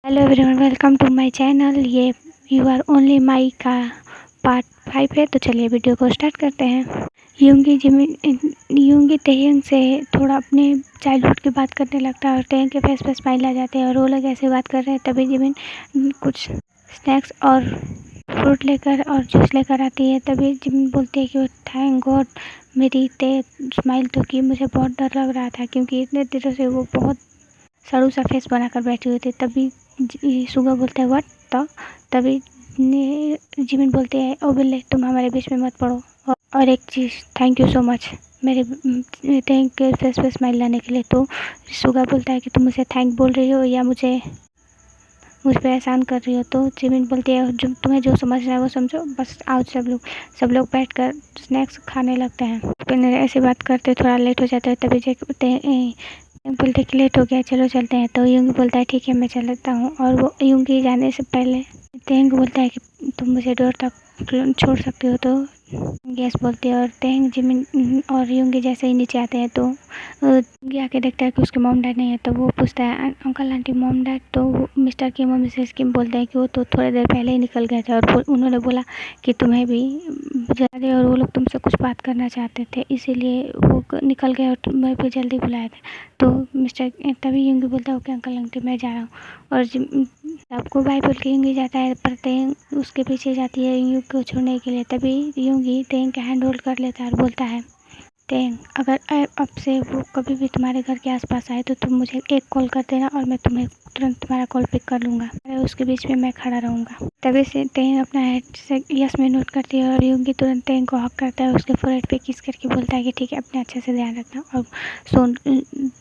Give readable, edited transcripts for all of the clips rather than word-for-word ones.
Hello everyone, welcome to my channel. ये you are only my का part 5 है। तो चलिए वीडियो को स्टार्ट करते हैं। यूंगी तेहंग से थोड़ा अपने चाइल्डहुड की बात करने लगता है और तेहंग के फेस पे स्माइल आ जाते हैं और वो लोग ऐसे बात कर रहे हैं। तभी जिमिन कुछ स्नैक्स और फ्रूट लेकर और जूस लेकर आती है। तभी जिमिन बोलती है कि वो थैंक गॉड मेरी ते स्माइल तो की, मुझे बहुत डर लग रहा था क्योंकि इतने दिनों से वो बहुत सड़ू सा फेस बनाकर बैठी हुई थी। तभी सुगा बोलता है व्हाट। तो तभी जिमिन बोलते हैं ओ बिल्ले, तुम हमारे बीच में मत पड़ो। और एक चीज़, थैंक यू सो मच मेरे थैंक फेस पे स्माइल लाने के लिए। तो सुगा बोलता है कि तुम मुझे थैंक बोल रही हो या मुझ पर एहसान कर रही हो। तो जिमिन बोलती है जो तुम्हें जो समझना है वो समझो, बस आओ सब लोग बैठकर स्नैक्स खाने लगते हैं। फिर ऐसे बात करते थोड़ा लेट हो जाता है। तभी बोलते कि लेट हो गया, चलो चलते हैं। तो यूंगी बोलता है ठीक है मैं चलता हूँ। और वो यूंगी जाने से पहले तेंग बोलता है कि तुम मुझे डोर तक छोड़ सकती हो। तो गैस बोलती है और तेंग जिमिन और यूंगी जैसे ही नीचे आते हैं तो यूंगी आके देखता है कि उसके मॉम डैड नहीं है। तो वो पूछता है अंकल आंटी मॉम डैड। तो मिस्टर की मम्मी से स्किम बोलते हैं कि वो तो थोड़ी देर पहले ही निकल गए थे और उन्होंने बोला कि तुम्हें भी जल्दी, और वो लोग तुमसे कुछ बात करना चाहते थे इसीलिए वो निकल गए और तुम्हें भी जल्दी बुलाया था। तो तभी यूंगी बोलता है ओके अंकल आंटी मैं जा रहा हूँ। और सबको बाय बोल के यूंगी जाता है पर तेंग उसके पीछे जाती है यूंगी को छोड़ने के लिए। तभी यूंगी तेंग का हैंड होल्ड कर लेता है और बोलता है तेंग अगर अब से वो कभी भी तुम्हारे घर के आसपास आए तो तुम मुझे एक कॉल कर देना और मैं तुम्हें तुरंत तुम्हारा कॉल पिक कर लूँगा। उसके बीच में मैं खड़ा रहूँगा। तभी से तेंग अपना हेड से यस में नोट करती है और यूंगी तुरंत तेंग को हक करता है, उसके फोरहेड पे किस करके बोलता है कि ठीक है अपने अच्छे से ध्यान रखना और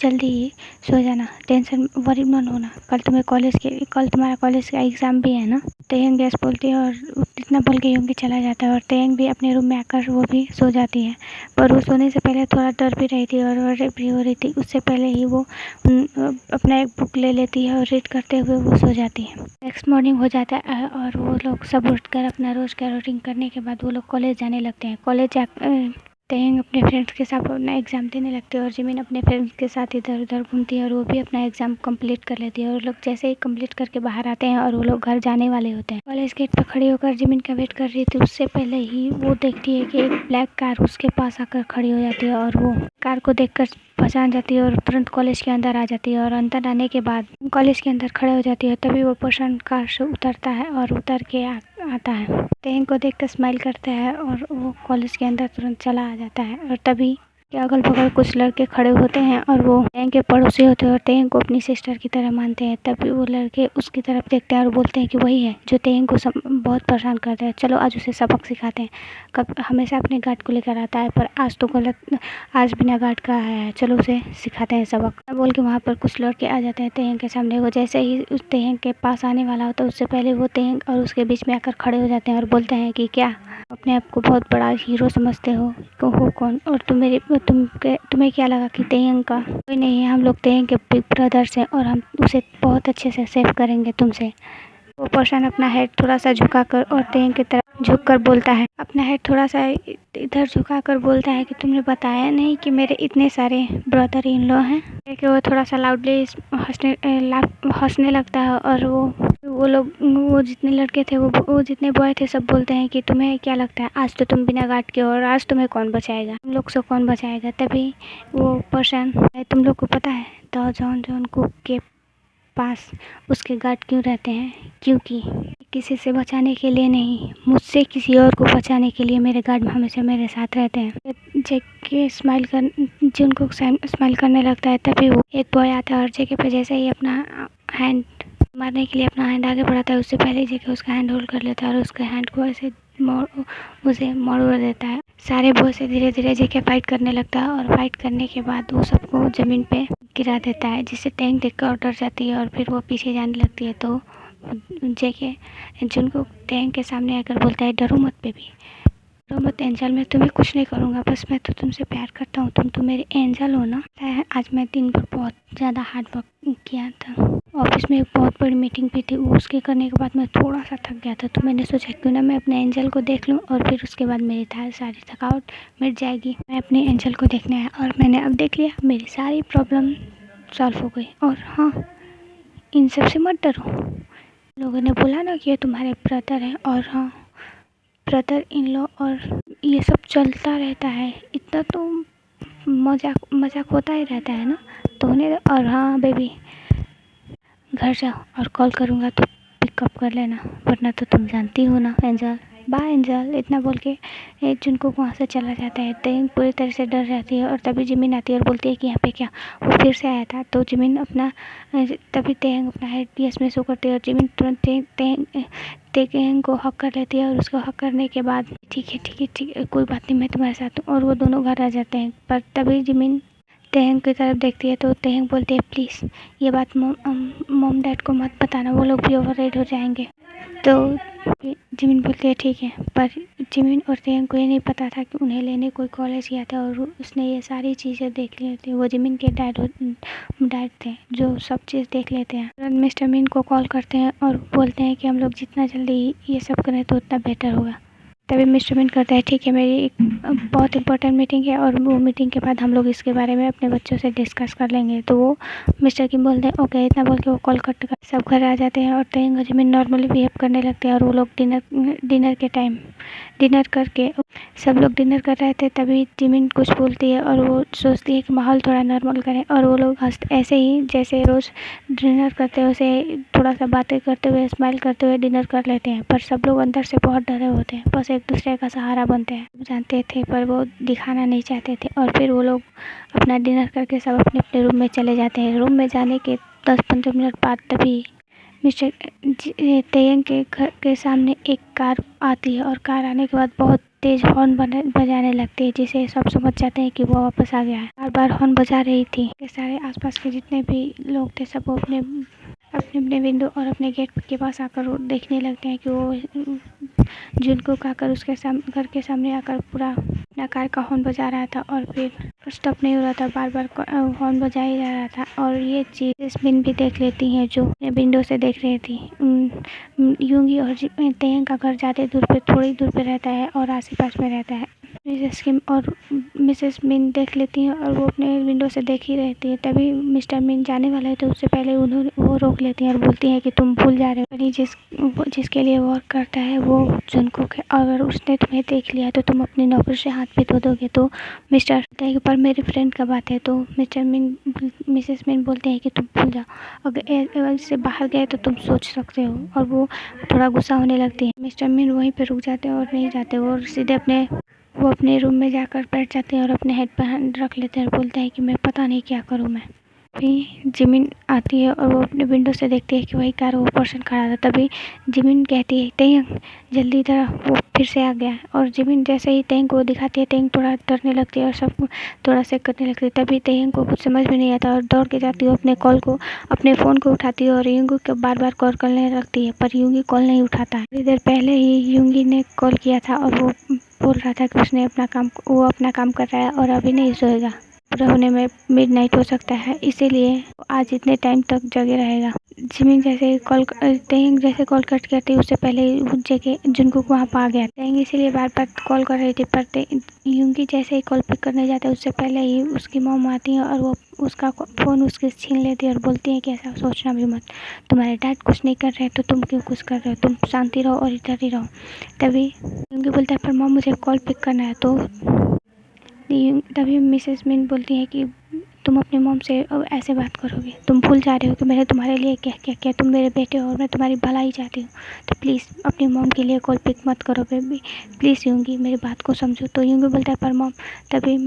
जल्दी ही सो जाना, टेंशन वरी मत होना, कल तुम्हारा कॉलेज का एग्ज़ाम भी है ना। तेंग गैस बोलती है और इतना बोल के यूंगी चला जाता है और तेंग भी अपने रूम में आकर वो भी सो जाती है। पर वो सोने से पहले थोड़ा डर भी रही थी और रेप भी हो रही थी। उससे पहले ही वो अपना एक बुक ले लेती है और रीड करते हुए वो सो जाती है। नेक्स्ट मॉर्निंग हो जाता है और वो लोग सब उठकर अपना रोज़ का रूटीन करने के बाद वो लोग कॉलेज जाने लगते हैं। कॉलेज तेंग अपने फ्रेंड्स के साथ अपना एग्ज़ाम देने लगती है और जिमिन अपने फ्रेंड्स के साथ इधर उधर घूमती है और वो भी अपना एग्ज़ाम कंप्लीट कर लेती है। और लोग जैसे ही कंप्लीट करके बाहर आते हैं और वो लोग घर जाने वाले होते हैं। कॉलेज गेट पर खड़ी होकर जिमिन का वेट कर रही थी, उससे पहले ही वो देखती है कि एक ब्लैक कार उसके पास आकर खड़ी हो जाती है और वो कार को देखकर पहचान जाती है और तुरंत कॉलेज के अंदर आ जाती है। और अंदर आने के बाद कॉलेज के अंदर खड़े हो जाती है। तभी वो पर्सन कार से उतरता है और उतर के आता है, तेंग को देखकर स्माइल करता है और वो कॉलेज के अंदर तुरंत चला आ जाता है। और तभी के अगल बगल कुछ लड़के खड़े होते हैं और वो तेंग के पड़ोसी होते हैं और तेंग को अपनी सिस्टर की तरह मानते हैं। तभी वो लड़के उसकी तरफ देखते हैं और बोलते हैं कि वही है जो तेंग को बहुत परेशान करता है, चलो आज उसे सबक सिखाते हैं। कब हमेशा अपने गार्ड को लेकर आता है पर आज तो गलत, आज बिना गार्ड का आया है, चलो उसे सिखाते हैं सबक बोल के वहाँ पर कुछ लड़के आ जाते हैं तेंग के सामने। वो जैसे ही उस तेंग के पास आने वाला होता है उससे पहले वो तेंग और उसके बीच में आकर खड़े हो जाते हैं और बोलते हैं कि क्या अपने आप को बहुत बड़ा हीरो समझते हो कौन, और तुम्हें क्या लगा कि तेंग का कोई नहीं है, हम लोग तेंग के बिग ब्रदर्स हैं और हम उसे बहुत अच्छे से सेव करेंगे तुमसे। वो पर्सन अपना हेड थोड़ा सा झुकाकर और तेंग की तरफ झुककर बोलता है, अपना हेड थोड़ा सा इधर झुकाकर बोलता है कि तुमने बताया नहीं कि मेरे इतने सारे ब्रदर इन लॉ हैं। कि वो थोड़ा सा लाउडली हंसने लगता है और वो जितने लड़के थे वो जितने बॉय थे सब बोलते हैं कि तुम्हें क्या लगता है आज तो तुम बिना गार्ड के हो और आज तुम्हें कौन बचाएगा, तुम लोग से कौन बचाएगा। तभी वो पर्सन, तुम लोग को पता है तो जॉन कुक के पास उसके गार्ड क्यों रहते हैं, क्योंकि किसी से बचाने के लिए नहीं, मुझसे किसी और को बचाने के लिए मेरे गार्ड हमेशा मेरे साथ रहते हैं। जेके जिनको स्माइल करने लगता है। तभी वो एक बॉय आता है और जेके पे जैसे ही अपना हैंड मारने के लिए अपना हैंड आगे बढ़ाता है उससे पहले जेके उसका हैंड होल्ड कर लेता है और उसके हैंड को ऐसे उसे मोड़ देता है। सारे बॉय से धीरे धीरे जेके फाइट करने लगता है और फाइट करने के बाद वो सबको ज़मीन पे गिरा देता है, जिससे टैंक देखकर और डर जाती है और फिर वो पीछे जाने लगती है। तो जेके जिनको टैंक के सामने आकर बोलता है डरो मत बेबी, डरो मत एंजल, मैं तुम्हें कुछ नहीं करूँगा, बस मैं तो तुमसे प्यार करता हूँ, तुम तो मेरे एंजल हो ना। आज मैं दिन भर बहुत ज़्यादा हार्ड वर्क किया था, ऑफिस में एक बहुत बड़ी मीटिंग भी थी, उसके करने के बाद मैं थोड़ा सा थक गया था, तो मैंने सोचा क्यों ना मैं अपने एंजल को देख लूँ और फिर उसके बाद मेरी सारी थकावट मिट जाएगी। मैं अपने एंजल को देखने आया और मैंने अब देख लिया, मेरी सारी प्रॉब्लम सॉल्व हो गई। और हाँ, इन सब से मत डरो। लोगों ने बोला ना कि ये तुम्हारे ब्रदर हैं, और हाँ, ब्रदर इन लॉ और ये सब चलता रहता है, इतना तो मजाक मजाक होता ही रहता है ना, तो उन्हें। और हाँ बेबी, घर जाओ और कॉल करूँगा तो पिकअप कर लेना, वरना तो तुम जानती हो ना एंजल। बाय एंजल, इतना बोल के जुनको वहाँ से चला जाता है। तेंग पूरी तरह से डर जाती है, और तभी जिमिन आती है और बोलती है कि यहाँ पे क्या, वो फिर से आया था। तो जिमिन अपना तभी तेंग अपना हेड पीएस में शो करती है, और जिमिन तुरंत तेंग को हक कर लेती है, और उसको हक करने के बाद ठीक है ठीक है ठीक है, कोई बात नहीं, मैं तुम्हारे साथ हूँ, और वो दोनों घर आ जाते हैं। पर तभी जिमिन तेहंग की तरफ देखती है, तो तेहंग बोलती है प्लीज़ ये बात मॉम डैड को मत बताना, वो लोग भी ओवरराइड हो जाएंगे। तो जिमिन बोलती है ठीक है, पर जिमिन और तेहंग को ये नहीं पता था कि उन्हें लेने कोई कॉलेज गया था, और उसने ये सारी चीज़ें देख ली थी। वो जिमिन के डैड थे, जो सब चीज़ देख लेते हैं। तुरंत मिस्टर मिन को कॉल करते हैं और बोलते हैं कि हम लोग जितना जल्दी ये सब करें तो उतना बेटर होगा। तभी मिस्टर मिन करता है ठीक है, मेरी एक बहुत इंपॉर्टेंट मीटिंग है, और वो मीटिंग के बाद हम लोग इसके बारे में अपने बच्चों से डिस्कस कर लेंगे। तो वो मिस्टर किम बोलते हैं ओके, इतना बोल के वो कॉल कट कर सब घर आ जाते हैं, और तेंग और जिमिन नॉर्मली बिहेव करने लगते हैं। और वो लोग डिनर के टाइम डिनर करके सब लोग डिनर कर रहे थे, तभी जिमिन कुछ बोलती है, और वो सोचती है कि माहौल थोड़ा नॉर्मल करें, और वो लोग ऐसे ही जैसे रोज़ डिनर करते हैं वैसे थोड़ा सा बातें करते हुए, स्माइल करते हुए डिनर कर लेते हैं। पर सब लोग अंदर से बहुत डरे होते हैं, बस एक दूसरे का सहारा बनते हैं, जानते थे पर वो दिखाना नहीं चाहते थे। और फिर वो लोग अपना डिनर करके सब अपने अपने रूम में चले जाते हैं। रूम में जाने के 10-15 मिनट बाद तभी मिस्टर तेयंग के घर के सामने एक कार आती है, और कार आने के बाद बहुत तेज हॉर्न बजाने लगती है, जिसे सब समझ जाते हैं कि वो वापस आ गया है। बार बार हॉर्न बजा रही थी। सारे आसपास के जितने भी लोग थे सब अपने अपने विंडो और अपने गेट के पास आकर देखने लगते हैं कि वो जुनकुक आकर उसके घर के सामने आकर पूरा अपना कार का हॉर्न बजा रहा था, और फिर स्टॉप नहीं हो रहा था, बार बार हॉर्न बजाया जा रहा था। और ये चीज़ जैस्मिन भी देख लेती हैं, जो विंडो से देख रही थी। यूंगी और तेंग का घर ज़्यादा दूर पे, थोड़ी दूर पे रहता है, और आस पास में रहता है। मिसेस किम और मिसेस मिन देख लेती हैं, और वो अपने विंडो से देख ही रहती है। तभी मिस्टर मिन जाने वाले हैं, तो उससे पहले वो रोक लेती हैं और बोलती हैं कि तुम भूल जा रहे हो, जिसके लिए वर्क करता है वो जुनकुक है, अगर उसने तुम्हें देख लिया तो तुम अपनी नौकरी से हाथ भी धो दोगे। तो मिस्टर पर मेरी फ्रेंड का बात है, तो मिसेस मिन बोलते हैं कि तुम भूल जाओ, अगर इससे बाहर गए तो तुम सोच सकते हो। और वो थोड़ा गुस्सा होने लगती है। मिस्टर मिन वहीं पर रुक जाते हैं और नहीं जाते, वो सीधे अपने रूम में जाकर बैठ जाते हैं, और अपने हेड पर हैंड रख लेते हैं, और बोलते हैं कि मैं पता नहीं क्या करूँ मैं। फिर जिमिन आती है, और वो अपने विंडो से देखती है कि वही कार वो पर्सन खड़ा था। तभी जिमिन कहती है तेंग जल्दी इधर, वो फिर से आ गया। और जिमिन जैसे ही तेंग को दिखाती है, तेंग थोड़ा डरने लगती है और सब थोड़ा से करने लगती है। तभी तेंग को कुछ समझ में नहीं आता, और दौड़ के जाती है अपने फ़ोन को उठाती है, और यूंगी को बार बार कॉल करने लगती है, पर यूंगी कॉल नहीं उठाता है। थोड़ी देर पहले ही यूंगी ने कॉल किया था, और वो बोल रहा था कि वो अपना काम कर रहा है और अभी नहीं सोएगा, पूरा होने में मिडनाइट हो सकता है, इसीलिए आज इतने टाइम तक जगे रहेगा। जिमिन तेंग जैसे कॉल कट करती उससे पहले ही जुनकुक वहाँ पर आ गया। तेंग इसीलिए बार बार कॉल कर रही थी, पर यूंगी जैसे ही कॉल पिक करने जाते उससे पहले ही उसकी मॉम आती है, और वो उसका फ़ोन उसके छीन लेती है और बोलती है कि ऐसा सोचना भी मत, तुम्हारे डैड कुछ नहीं कर रहे तो तुम क्यों कुछ कर रहे हो, तुम शांति रहो और इधर ही रहो। तभी यूंगी बोलता है पर मॉम मुझे कॉल पिक करना है। तो तभी मिसेस मिन बोलती है कि तुम अपनी मॉम से ऐसे बात करोगे, तुम भूल जा रहे हो कि मैंने तुम्हारे लिए क्या क्या किया, तुम मेरे बेटे हो और मैं तुम्हारी भलाई चाहती हूँ, तो प्लीज़ अपनी मॉम के लिए कॉल पिक मत करो बेबी, प्लीज़ यूंगी मेरी बात को समझो। तो यूंगी बोलता है पर मॉम, तभी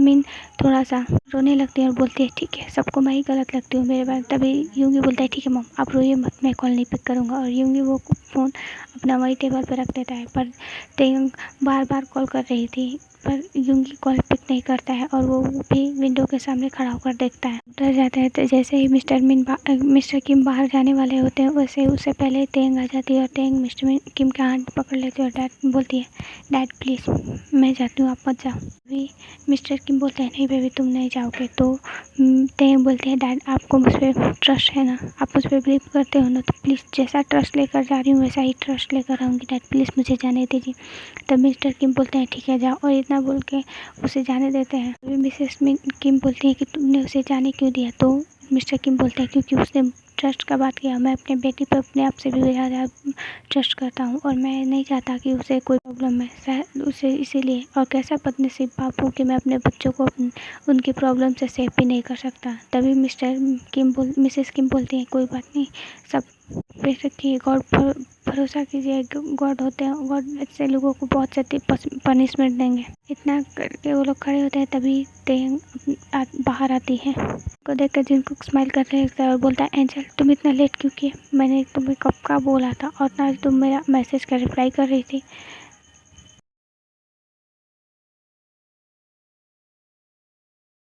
मिन थोड़ा सा रोने लगती है और बोलती है ठीक है, सबको मैं ही गलत लगती हूँ मेरे बारे। तभी यूंगी बोलता है ठीक है मॉम, आप रोइए मत, मैं कॉल नहीं पिक करूँगा। और यूंगी वो फ़ोन अपना वही टेबल पर रख देता है। पर तेंग बार बार कॉल कर रही थी, पर यूंगी कॉल पिक नहीं करता है, और वो भी विंडो के सामने खड़ा होकर देखता है, डर जाता है। तो जैसे ही मिस्टर किम बाहर जाने वाले होते हैं, वैसे उससे पहले तेंग आ जाती है, और तेंग मिस्टर किम का हाथ पकड़ लेती है, और डैड बोलती है डैड प्लीज़ मैं जाती हूँ, आप मत जाओ। अभी मिस्टर किम बोलते हैं नहीं बेबी तुम नहीं जाओगे। तो तेंग बोलते हैं डैड आपको मुझ पर ट्रस्ट है ना, आप मुझ पर बिलीव करते हो ना, तो प्लीज़ जैसा ट्रस्ट लेकर जा रही हूँ वैसा ही ट्रस्ट लेकर आऊँगी डैड, प्लीज़ मुझे जाने दीजिए। तब मिस्टर किम बोलते हैं ठीक है जाओ, और इतना इतना बोल के उसे जाने देते हैं। तभी मिसेस किम बोलती है कि तुमने उसे जाने क्यों दिया? तो मिस्टर किम बोलते हैं क्योंकि उसने ट्रस्ट का बात किया। मैं अपने बेटी पर अपने आप से भी ज़्यादा ट्रस्ट करता हूँ और मैं नहीं चाहता कि उसे कोई प्रॉब्लम है, शायद उसे इसीलिए। और कैसा बदनसीब बाप हूँ कि मैं अपने बच्चों को उनकी प्रॉब्लम से सेव भी नहीं कर सकता। तभी मिसेस किम बोलती हैं कोई बात नहीं, सब पेश रखिए, गॉड पर भरोसा कीजिए, गॉड होते हैं, गॉड ऐसे लोगों को बहुत से पनिशमेंट देंगे। इतना करके वो लोग खड़े होते हैं। तभी तेंग बाहर आती है को देखकर जिनको स्माइल कर रहे हैं और बोलता है एंजल तुम इतना लेट क्यों किए? मैंने तुम्हें कब का बोला था और ना तुम मेरा मैसेज का रिप्लाई कर रही थी।